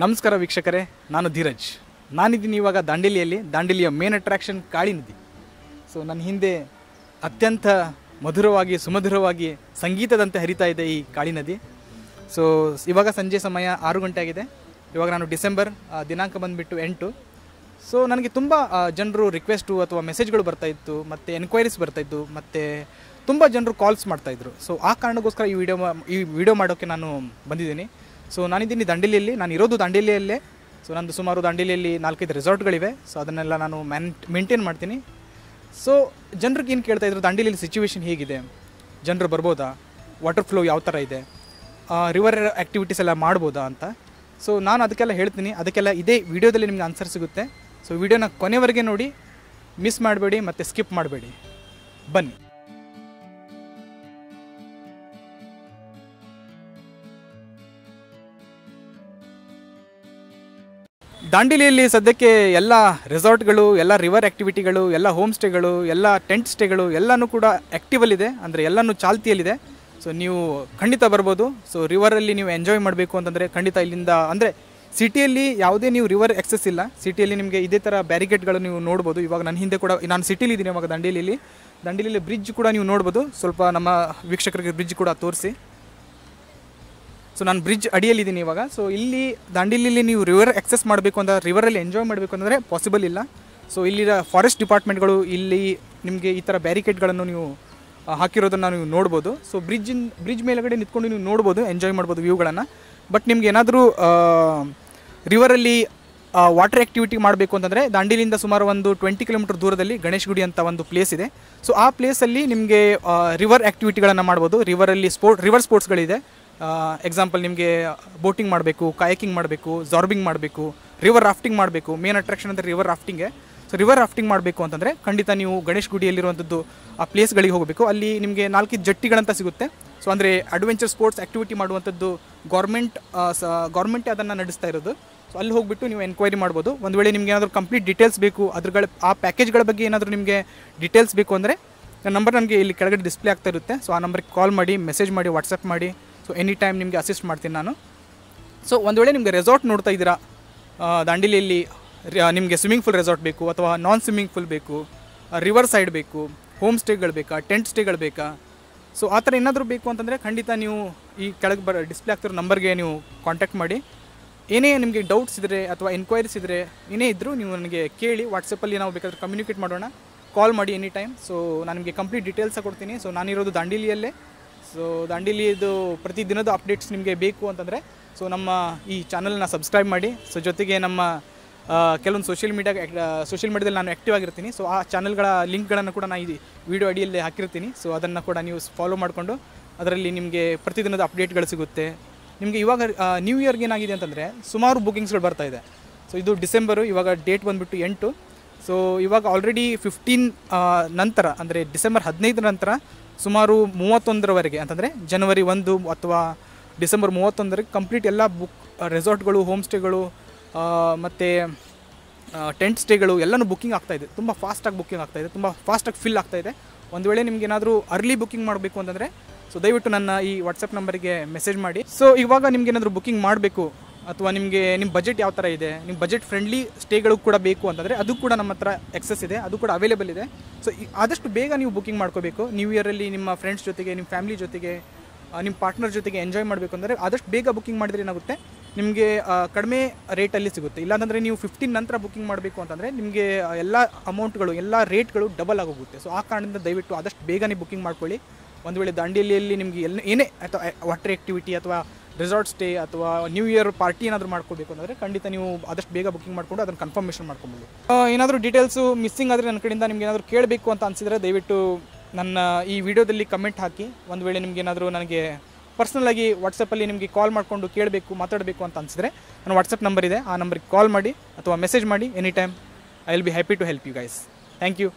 ನಮಸ್ಕಾರ ವೀಕ್ಷಕರೇ, ನಾನು ಧೀರಜ್. ನಾನಿದ್ದೀನಿ ಇವಾಗ ದಾಂಡೇಲಿಯಲ್ಲಿ. ದಾಂಡೇಲಿಯ ಮೇನ್ ಅಟ್ರಾಕ್ಷನ್ ಕಾಳಿ ನದಿ. ಸೊ ನನ್ನ ಹಿಂದೆ ಅತ್ಯಂತ ಮಧುರವಾಗಿ ಸುಮಧುರವಾಗಿ ಸಂಗೀತದಂತೆ ಹರಿತಾ ಇದೆ ಈ ಕಾಳಿ ನದಿ. ಸೊ ಇವಾಗ ಸಂಜೆ ಸಮಯ 6 ಗಂಟೆ ಆಗಿದೆ. ಇವಾಗ ನಾನು ಡಿಸೆಂಬರ್ ದಿನಾಂಕ ಬಂದುಬಿಟ್ಟು 8. ಸೊ ನನಗೆ ತುಂಬ ಜನರು ರಿಕ್ವೆಸ್ಟು ಅಥವಾ ಮೆಸೇಜ್ಗಳು ಬರ್ತಾಯಿತ್ತು, ಮತ್ತು ಎನ್ಕ್ವೈರೀಸ್ ಬರ್ತಾಯಿತ್ತು, ಮತ್ತು ತುಂಬ ಜನರು ಕಾಲ್ಸ್ ಮಾಡ್ತಾಯಿದ್ರು. ಸೊ ಆ ಕಾರಣಕ್ಕೋಸ್ಕರ ಈ ವಿಡಿಯೋ ಮಾಡೋಕ್ಕೆ ನಾನು ಬಂದಿದ್ದೀನಿ. ಸೊ ನಾನಿದ್ದೀನಿ ದಾಂಡೇಲಿಯಲ್ಲಿ. ನಾನು ಇರೋದು ದಾಂಡೇಲಿಯಲ್ಲೇ. ಸೊ ನಂದು ಸುಮಾರು ದಾಂಡೇಲಿಯಲ್ಲಿ 4-5 ರೆಸಾರ್ಟ್ಗಳಿವೆ. ಸೊ ಅದನ್ನೆಲ್ಲ ನಾನು ಮೇಂಟೈನ್ ಮಾಡ್ತೀನಿ. ಸೊ ಜನರಿಗೆ ಏನು ಕೇಳ್ತಾಯಿದ್ರು, ದಾಂಡೇಲಿಯಲ್ಲಿ ಸಿಚುವೇಶನ್ ಹೇಗಿದೆ, ಜನರು ಬರ್ಬೋದಾ, ವಾಟರ್ ಫ್ಲೋ ಯಾವ ಥರ ಇದೆ, ರಿವರ್ ಆ್ಯಕ್ಟಿವಿಟೀಸ್ ಎಲ್ಲ ಮಾಡ್ಬೋದಾ ಅಂತ. ಸೊ ನಾನು ಅದಕ್ಕೆಲ್ಲ ಹೇಳ್ತೀನಿ. ಅದಕ್ಕೆಲ್ಲ ಇದೇ ವಿಡಿಯೋದಲ್ಲಿ ನಿಮ್ಗೆ ಆನ್ಸರ್ ಸಿಗುತ್ತೆ. ಸೊ ವಿಡಿಯೋನ ಕೊನೆವರೆಗೆ ನೋಡಿ, ಮಿಸ್ ಮಾಡಬೇಡಿ ಮತ್ತು ಸ್ಕಿಪ್ ಮಾಡಬೇಡಿ. ಬನ್ನಿ. ದಾಂಡೇಲಿಯಲ್ಲಿ ಸದ್ಯಕ್ಕೆ ಎಲ್ಲ ರೆಸಾರ್ಟ್ಗಳು, ಎಲ್ಲ ರಿವರ್ ಆ್ಯಕ್ಟಿವಿಟಿಗಳು, ಎಲ್ಲ ಹೋಮ್ ಸ್ಟೇಗಳು, ಎಲ್ಲ ಟೆಂಟ್ ಸ್ಟೇಗಳು ಎಲ್ಲನೂ ಕೂಡ ಆ್ಯಕ್ಟಿವಲ್ಲಿದೆ, ಅಂದರೆ ಎಲ್ಲನೂ ಚಾಲ್ತಿಯಲ್ಲಿದೆ. ಸೊ ನೀವು ಖಂಡಿತ ಬರ್ಬೋದು. ಸೊ ರಿವರಲ್ಲಿ ನೀವು ಎಂಜಾಯ್ ಮಾಡಬೇಕು ಅಂತಂದರೆ ಖಂಡಿತ ಇಲ್ಲಿಂದ, ಅಂದರೆ ಸಿಟಿಯಲ್ಲಿ ಯಾವುದೇ ನೀವು ರಿವರ್ ಎಕ್ಸೆಸ್ ಇಲ್ಲ. ಸಿಟಿಯಲ್ಲಿ ನಿಮಗೆ ಇದೇ ಥರ ಬ್ಯಾರಿಕೇಡ್ಗಳು ನೀವು ನೋಡ್ಬೋದು. ಇವಾಗ ನನ್ನ ಹಿಂದೆ ಕೂಡ ನಾನು ಸಿಟಿಲಿ ಇದ್ದೀನಿ ಇವಾಗ ದಾಂಡೇಲಿಯಲ್ಲಿ ಬ್ರಿಡ್ಜ್ ಕೂಡ ನೀವು ನೋಡ್ಬೋದು. ಸ್ವಲ್ಪ ನಮ್ಮ ವೀಕ್ಷಕರಿಗೆ ಬ್ರಿಡ್ಜ್ ಕೂಡ ತೋರಿಸಿ. ಸೊ ನಾನು ಬ್ರಿಡ್ಜ್ ಅಡಿಯಲ್ಲಿದ್ದೀನಿ ಇವಾಗ. ಸೊ ಇಲ್ಲಿ ದಾಂಡೇಲಿಯಲ್ಲಿ ನೀವು ರಿವರ್ ಎಕ್ಸೆಸ್ ಮಾಡಬೇಕು ಅಂತ, ರಿವರಲ್ಲಿ ಎಂಜಾಯ್ ಮಾಡಬೇಕು ಅಂದರೆ ಪಾಸಿಬಲ್ ಇಲ್ಲ. ಸೊ ಇಲ್ಲಿನ ಫಾರೆಸ್ಟ್ ಡಿಪಾರ್ಟ್ಮೆಂಟ್ಗಳು ಇಲ್ಲಿ ನಿಮಗೆ ಈ ಥರ ಬ್ಯಾರಿಕೇಡ್ಗಳನ್ನು ನೀವು ಹಾಕಿರೋದನ್ನು ನೀವು ನೋಡ್ಬೋದು. ಸೊ ಬ್ರಿಡ್ಜ್ ಮೇಲ್ಗಡೆ ನಿಂತ್ಕೊಂಡು ನೀವು ನೋಡ್ಬೋದು, ಎಂಜಾಯ್ ಮಾಡ್ಬೋದು ವ್ಯೂಗಳನ್ನು. ಬಟ್ ನಿಮ್ಗೆ ಏನಾದರೂ ರಿವರಲ್ಲಿ ವಾಟರ್ ಆ್ಯಕ್ಟಿವಿಟಿ ಮಾಡಬೇಕು ಅಂತಂದರೆ ದಾಂಡೇಲಿಯಿಂದ ಸುಮಾರು ಒಂದು 20 ಕಿಲೋಮೀಟರ್ ದೂರದಲ್ಲಿ ಗಣೇಶ್ ಗುಡಿ ಅಂತ ಒಂದು ಪ್ಲೇಸ್ ಇದೆ. ಸೊ ಆ ಪ್ಲೇಸಲ್ಲಿ ನಿಮಗೆ ರಿವರ್ ಆ್ಯಕ್ಟಿವಿಟಿಗಳನ್ನು ಮಾಡ್ಬೋದು. ರಿವರ್ ಸ್ಪೋರ್ಟ್ಸ್ಗಳಿದೆ. ಎಕ್ಸಾಂಪಲ್ ನಿಮಗೆ ಬೋಟಿಂಗ್ ಮಾಡಬೇಕು, ಕಾಯಕಿಂಗ್ ಮಾಡಬೇಕು, ಜಾರ್ಬಿಂಗ್ ಮಾಡಬೇಕು, ರಿವರ್ ರಾಫ್ಟಿಂಗ್ ಮಾಡಬೇಕು. ಮೇನ್ ಅಟ್ರಾಕ್ಷನ್ ಅಂದರೆ ರಿವರ್ ರಾಫ್ಟಿಂಗೆ. ಸೊ ರಿವರ್ ರಾಫ್ಟಿಂಗ್ ಮಾಡಬೇಕು ಅಂತಂದರೆ ಖಂಡಿತ ನೀವು ಗಣೇಶ್ ಗುಡಿಯಲ್ಲಿರುವಂಥದ್ದು ಆ ಪ್ಲೇಸ್ಗಳಿಗೆ ಹೋಗಬೇಕು. ಅಲ್ಲಿ ನಿಮಗೆ 4 ಜಟ್ಟಿಗಳಂತ ಸಿಗುತ್ತೆ. ಸೊ ಅಂದರೆ ಅಡ್ವೆಂಚರ್ ಸ್ಪೋರ್ಟ್ಸ್ ಆ್ಯಕ್ಟಿವಿಟಿ ಮಾಡುವಂಥದ್ದು ಗೌರ್ಮೆಂಟೇ ಅದನ್ನು ನಡೆಸ್ತಾ ಇರೋದು. ಸೊ ಅಲ್ಲಿ ಹೋಗಿಬಿಟ್ಟು ನೀವು ಎನ್ಕ್ವೈರಿ ಮಾಡ್ಬೋದು. ಒಂದು ವೇಳೆ ನಿಮ್ಗೆ ಏನಾದರೂ ಕಂಪ್ಲೀಟ್ ಡೀಟೇಲ್ಸ್ ಬೇಕು, ಆ ಪ್ಯಾಕೇಜ್ಗಳ ಬಗ್ಗೆ ಏನಾದರೂ ನಿಮಗೆ ಡೀಟೇಲ್ಸ್ ಬೇಕು ಅಂದರೆ ನಂಬರ್ ನನಗೆ ಇಲ್ಲಿ ಕೆಳಗಡೆ ಡಿಸ್ಪ್ಲೇ ಆಗ್ತಾ ಇರುತ್ತೆ. ಸೊ ಆ ನಂಬರ್ಗೆ ಕಾಲ್ ಮಾಡಿ, ಮೆಸೇಜ್ ಮಾಡಿ, ವಾಟ್ಸಪ್ ಮಾಡಿ. ಸೊ ಎನಿ ಟೈಮ್ ನಿಮಗೆ ಅಸಿಸ್ಟ್ ಮಾಡ್ತೀನಿ ನಾನು. ಸೊ ಒಂದು ವೇಳೆ ನಿಮಗೆ ರೆಸಾರ್ಟ್ ನೋಡ್ತಾ ಇದ್ದೀರಾ ದಾಂಡೇಲಿಯಲ್ಲಿ, ನಿಮಗೆ ಸ್ವಿಮ್ಮಿಂಗ್ ಫೂಲ್ ರೆಸಾರ್ಟ್ ಬೇಕು ಅಥವಾ ನಾನ್ ಸ್ವಿಮ್ಮಿಂಗ್ ಫೂಲ್ ಬೇಕು, ರಿವರ್ ಸೈಡ್ ಬೇಕು, ಹೋಮ್ ಸ್ಟೇಗಳು ಬೇಕಾ, ಟೆಂಟ್ ಸ್ಟೇಗಳು ಬೇಕಾ, ಸೊ ಆ ಥರ ಏನಾದರೂ ಬೇಕು ಅಂತಂದರೆ ಖಂಡಿತ ನೀವು ಈ ಕೆಳಗೆ ಡಿಸ್ಪ್ಲೇ ಆಗ್ತಿರೋ ನಂಬರ್ಗೆ ನೀವು ಕಾಂಟ್ಯಾಕ್ಟ್ ಮಾಡಿ. ಏನೇ ನಿಮಗೆ ಡೌಟ್ಸ್ ಇದ್ದರೆ ಅಥವಾ ಎನ್ಕ್ವೈರೀಸ್ ಇದ್ದರೆ ಏನೇ ಇದ್ದರೂ ನೀವು ನನಗೆ ಕೇಳಿ. ವಾಟ್ಸಪ್ಪಲ್ಲಿ ನಾವು ಬೇಕಾದರೆ ಕಮ್ಯುನಿಕೇಟ್ ಮಾಡೋಣ. ಕಾಲ್ ಮಾಡಿ ಎನಿ ಟೈಮ್. ಸೊ ನಾನು ನಿಮಗೆ ಕಂಪ್ಲೀಟ್ ಡೀಟೇಲ್ಸ ಕೊಡ್ತೀನಿ. ಸೊ ನಾನಿರೋದು ದಾಂಡೇಲಿಯಲ್ಲೇ. ಸೊ ದಾಂಡೇಲಿದು ಪ್ರತಿದಿನದ ಅಪ್ಡೇಟ್ಸ್ ನಿಮಗೆ ಬೇಕು ಅಂತಂದರೆ ಸೊ ನಮ್ಮ ಈ ಚಾನಲ್ನ ಸಬ್ಸ್ಕ್ರೈಬ್ ಮಾಡಿ. ಸೊ ಜೊತೆಗೆ ನಮ್ಮ ಕೆಲವೊಂದು ಸೋಷಿಯಲ್ ಮೀಡಿಯಾದಲ್ಲಿ ನಾನು ಆ್ಯಕ್ಟಿವ್ ಆಗಿರ್ತೀನಿ. ಸೊ ಆ ಚಾನಲ್ಗಳ ಲಿಂಕ್ಗಳನ್ನು ಕೂಡ ನಾನು ಈ ವಿಡಿಯೋ ಅಡಿಯಲ್ಲಿ ಹಾಕಿರ್ತೀನಿ. ಸೊ ಅದನ್ನು ಕೂಡ ನೀವು ಫಾಲೋ ಮಾಡಿಕೊಂಡು ಅದರಲ್ಲಿ ನಿಮಗೆ ಪ್ರತಿದಿನದ ಅಪ್ಡೇಟ್ಗಳು ಸಿಗುತ್ತೆ. ನಿಮಗೆ ಇವಾಗ ನ್ಯೂ ಇಯರ್ಗೆ ಏನಾಗಿದೆ ಅಂತಂದರೆ ಸುಮಾರು ಬುಕಿಂಗ್ಸ್ಗಳು ಬರ್ತಾಯಿದೆ. ಸೊ ಇದು ಡಿಸೆಂಬರು, ಇವಾಗ ಡೇಟ್ ಬಂದುಬಿಟ್ಟು 8. ಸೊ ಇವಾಗ ಆಲ್ರೆಡಿ 15 ನಂತರ, ಅಂದರೆ ಡಿಸೆಂಬರ್ 15 ನಂತರ ಸುಮಾರು 31ರವರೆಗೆ, ಅಂತಂದರೆ ಜನವರಿ 1 ಅಥವಾ ಡಿಸೆಂಬರ್ 31ರಿಗೆ ಕಂಪ್ಲೀಟ್ ಎಲ್ಲ ರೆಸಾರ್ಟ್ಗಳು, ಹೋಮ್ ಸ್ಟೇಗಳು ಮತ್ತು ಟೆಂಟ್ ಸ್ಟೇಗಳು ಎಲ್ಲನೂ ಬುಕ್ಕಿಂಗ್ ಆಗ್ತಾಯಿದೆ. ತುಂಬ ಫಾಸ್ಟಾಗಿ ಬುಕ್ಕಿಂಗ್ ಆಗ್ತಾಯಿದೆ, ತುಂಬ ಫಾಸ್ಟಾಗಿ ಫಿಲ್ ಆಗ್ತಾಯಿದೆ. ಒಂದು ವೇಳೆ ನಿಮ್ಗೆ ಏನಾದರೂ ಅರ್ಲಿ ಬುಕ್ಕಿಂಗ್ ಮಾಡಬೇಕು ಅಂತಂದರೆ ಸೊ ದಯವಿಟ್ಟು ನನ್ನ ಈ ವಾಟ್ಸಪ್ ನಂಬರಿಗೆ ಮೆಸೇಜ್ ಮಾಡಿ. ಸೊ ಇವಾಗ ನಿಮ್ಗೆ ಏನಾದರೂ ಬುಕ್ಕಿಂಗ್ ಮಾಡಬೇಕು ಅಥವಾ ನಿಮ್ಮ ಬಜೆಟ್ ಯಾವ ಥರ ಇದೆ, ನಿಮ್ಮ ಬಜೆಟ್ ಫ್ರೆಂಡ್ಲಿ ಸ್ಟೇಗಳು ಕೂಡ ಬೇಕು ಅಂತಂದರೆ ಅದು ಕೂಡ ನಮ್ಮ ಹತ್ರ ಎಕ್ಸೆಸ್ ಇದೆ, ಅದು ಕೂಡ ಅವೈಲೇಬಲ್ ಇದೆ. ಸೊ ಆದಷ್ಟು ಬೇಗ ನೀವು ಬುಕ್ಕಿಂಗ್ ಮಾಡ್ಕೋಬೇಕು. ನ್ಯೂ ಇಯರಲ್ಲಿ ನಿಮ್ಮ ಫ್ರೆಂಡ್ಸ್ ಜೊತೆಗೆ, ನಿಮ್ಮ ಫ್ಯಾಮಿಲಿ ಜೊತೆಗೆ, ನಿಮ್ಮ ಪಾರ್ಟ್ನರ್ ಜೊತೆಗೆ ಎಂಜಾಯ್ ಮಾಡಬೇಕು ಅಂದರೆ ಆದಷ್ಟು ಬೇಗ ಬುಕ್ಕಿಂಗ್ ಮಾಡಿದ್ರೆ ಏನಾಗುತ್ತೆ, ನಿಮಗೆ ಕಡಿಮೆ ರೇಟಲ್ಲಿ ಸಿಗುತ್ತೆ. ಇಲ್ಲಾಂದರೆ ನೀವು 15 ನಂತರ ಬುಕ್ಕಿಂಗ್ ಮಾಡಬೇಕು ಅಂತಂದರೆ ನಿಮಗೆ ಎಲ್ಲ ಅಮೌಂಟ್ಗಳು, ಎಲ್ಲ ರೇಟ್ಗಳು ಡಬಲ್ ಆಗೋಗುತ್ತೆ. ಸೊ ಆ ಕಾರಣದಿಂದ ದಯವಿಟ್ಟು ಆದಷ್ಟು ಬೇಗನೆ ಬುಕ್ಕಿಂಗ್ ಮಾಡ್ಕೊಳ್ಳಿ. ಒಂದು ವೇಳೆ ದಾಂಡೇಲಿಯಲ್ಲಿ ನಿಮಗೆ ಏನೇ ಅಥವಾ ವಾಟರ್ ಆ್ಯಕ್ಟಿವಿಟಿ ಅಥವಾ ರೆಸಾರ್ಟ್ ಸ್ಟೇ ಅಥವಾ ನ್ಯೂ ಇಯರ್ ಪಾರ್ಟಿ ಏನಾದರೂ ಮಾಡ್ಕೋಬೇಕು ಅಂದರೆ ಖಂಡಿತ ನೀವು ಆದಷ್ಟು ಬೇಗ ಬುಕ್ಕಿಂಗ್ ಮಾಡಿಕೊಂಡು ಅದನ್ನು ಕನ್ಫರ್ಮೇಷನ್ ಮಾಡ್ಕೊಬೋದು. ಏನಾದರೂ ಡೀಟೇಲ್ಸು ಮಿಸ್ಸಿಂಗ್ ಆದರೆ ನನ್ನ ಕಡೆಯಿಂದ ನಿಮ್ಗೆ ಏನಾದರೂ ಕೇಳಬೇಕು ಅಂತ ಅನಿಸಿದರೆ ದಯವಿಟ್ಟು ನನ್ನ ಈ ವಿಡಿಯೋದಲ್ಲಿ ಕಮೆಂಟ್ ಹಾಕಿ. ಒಂದು ವೇಳೆ ನಿಮ್ಗೆ ಏನಾದರೂ ನನಗೆ ಪರ್ಸ್ನಲಾಗಿ ವಾಟ್ಸಪ್ಪಲ್ಲಿ ನಿಮಗೆ ಕಾಲ್ ಮಾಡಿಕೊಂಡು ಮಾತಾಡಬೇಕು ಅಂತ ಅನಿಸಿದರೆ ನನ್ನ ವಾಟ್ಸಪ್ ನಂಬರ್ ಇದೆ, ಆ ನಂಬರ್ಗೆ ಕಾಲ್ ಮಾಡಿ ಅಥವಾ ಮೆಸೇಜ್ ಮಾಡಿ. Any time I will be happy to help you guys. Thank you.